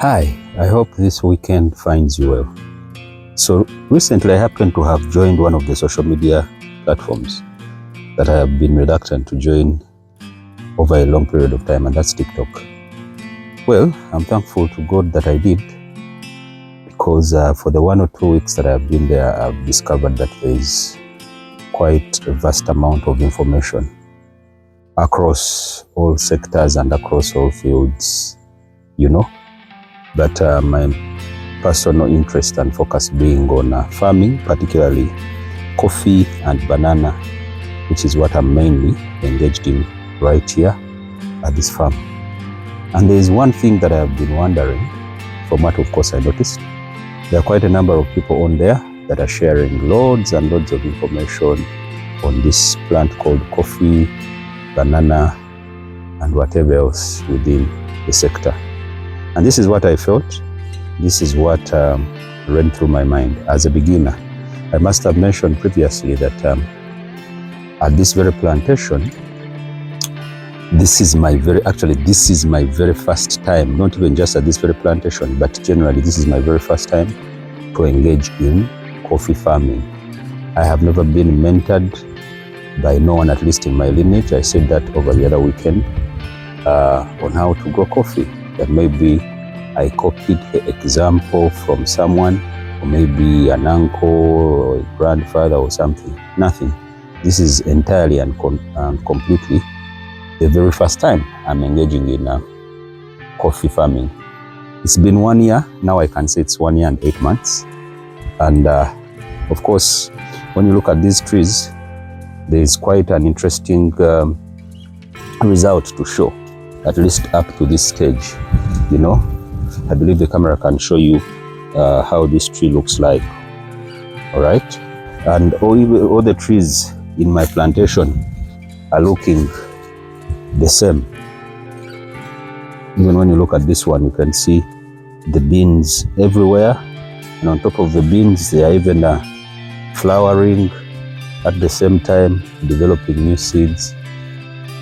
Hi, I hope this weekend finds you well. So recently I happened to have joined one of the social media platforms that I have been reluctant to join over a long period of time, and that's TikTok. Well, I'm thankful to God that I did, because for the 1 or 2 weeks that I've been there, I've discovered that there is quite a vast amount of information across all sectors and across all fields, but my personal interest and focus being on farming, particularly coffee and banana, which is what I'm mainly engaged in right here at this farm. And there is one thing that I have been wondering, from what of course I noticed. There are quite a number of people on there that are sharing loads and loads of information on this plant called coffee, banana, and whatever else within the sector. And this is what I felt. This is what ran through my mind as a beginner. I must have mentioned previously that at this very plantation, this is my very first time, not even just at this very plantation, but generally this is my very first time to engage in coffee farming. I have never been mentored by no one, at least in my lineage. I said that over the other weekend on how to grow coffee. That maybe I copied the example from someone, or maybe an uncle or a grandfather or something. Nothing. This is entirely and completely the very first time I'm engaging in coffee farming. It's been 1 year. Now I can say it's 1 year and 8 months. And of course, when you look at these trees, there is quite an interesting result to show, at least up to this stage. I believe the camera can show you how this tree looks like. All right, and all the trees in my plantation are looking the same. Even when you look at this one, you can see the beans everywhere, and on top of the beans they are even flowering at the same time, developing new seeds.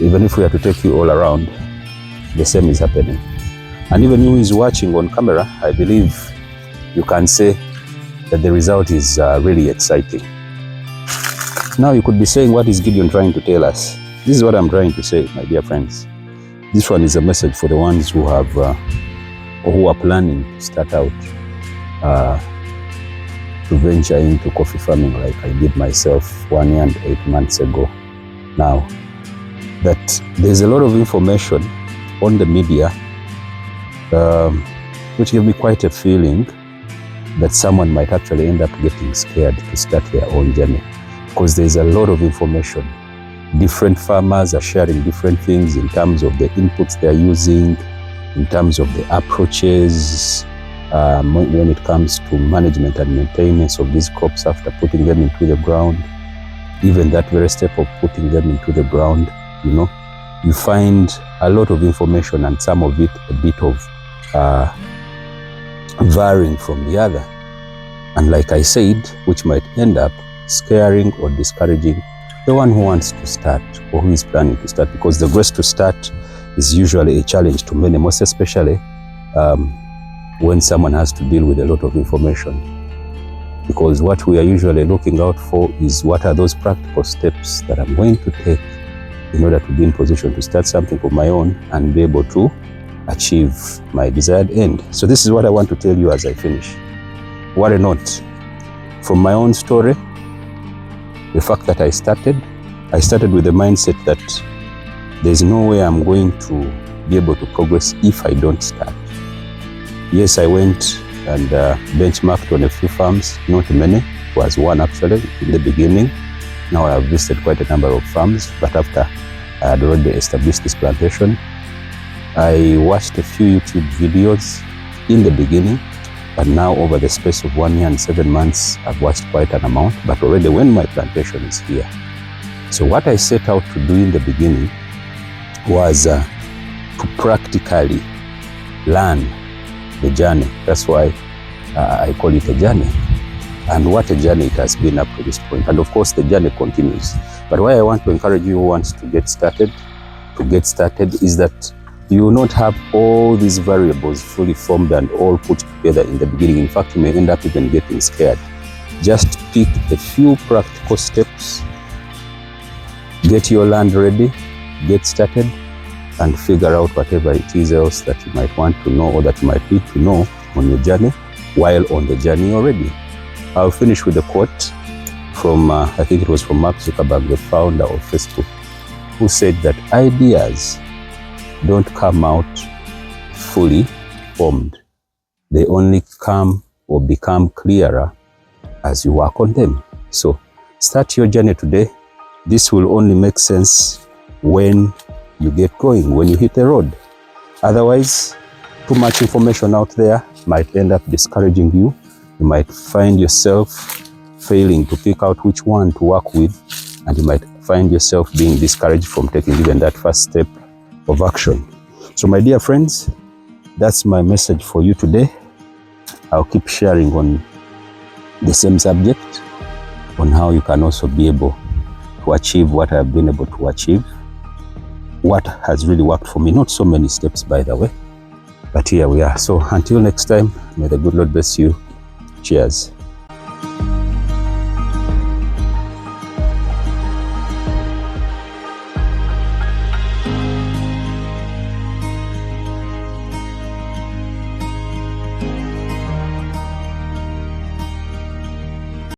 Even if we are to take you all around, the same is happening. And even you who is watching on camera, I believe you can say that the result is really exciting. Now you could be saying, what is Gideon trying to tell us? This is what I'm trying to say, my dear friends. This one is a message for the ones who have or who are planning to start out to venture into coffee farming like I did myself 1 year and 8 months ago. Now, that there's a lot of information on the media which gave me quite a feeling that someone might actually end up getting scared to start their own journey, because there's a lot of information. Different farmers are sharing different things in terms of the inputs they're using, in terms of the approaches, when it comes to management and maintenance of these crops after putting them into the ground. Even that very step of putting them into the ground, you find a lot of information, and some of it a bit of varying from the other. And like I said, which might end up scaring or discouraging the one who wants to start or who is planning to start, because the grace to start is usually a challenge to many, most especially when someone has to deal with a lot of information. Because what we are usually looking out for is, what are those practical steps that I'm going to take in order to be in position to start something of my own and be able to achieve my desired end. So this is what I want to tell you as I finish. What a note from my own story. The fact that I started with the mindset that there's no way I'm going to be able to progress if I don't start. Yes, I went and benchmarked on a few farms, not many. It was one actually in the beginning. Now I have visited quite a number of farms, but after I had already established this plantation, I watched a few YouTube videos in the beginning, but now over the space of 1 year and 7 months, I've watched quite an amount, but already when my plantation is here. So what I set out to do in the beginning was to practically learn the journey. That's why I call it a journey. And what a journey it has been up to this point. And of course the journey continues. But why I want to encourage you who wants to get started is that You will not have all these variables fully formed and all put together in the beginning. In fact, you may end up even getting scared. Just pick a few practical steps, get your land ready, get started, and figure out whatever it is else that you might want to know or that you might need to know on your journey while on the journey already. I'll finish with a quote from, I think it was from Mark Zuckerberg, the founder of Facebook, who said that ideas don't come out fully formed. They only come or become clearer as you work on them. So start your journey today. This will only make sense when you get going, when you hit the road. Otherwise, too much information out there might end up discouraging you. You might find yourself failing to pick out which one to work with, and you might find yourself being discouraged from taking even that first step of action. So my dear friends, that's my message for you today. I'll keep sharing on the same subject, on how you can also be able to achieve what I've been able to achieve, what has really worked for me. Not so many steps, by the way, but here we are. So until next time, may the good Lord bless you. Cheers.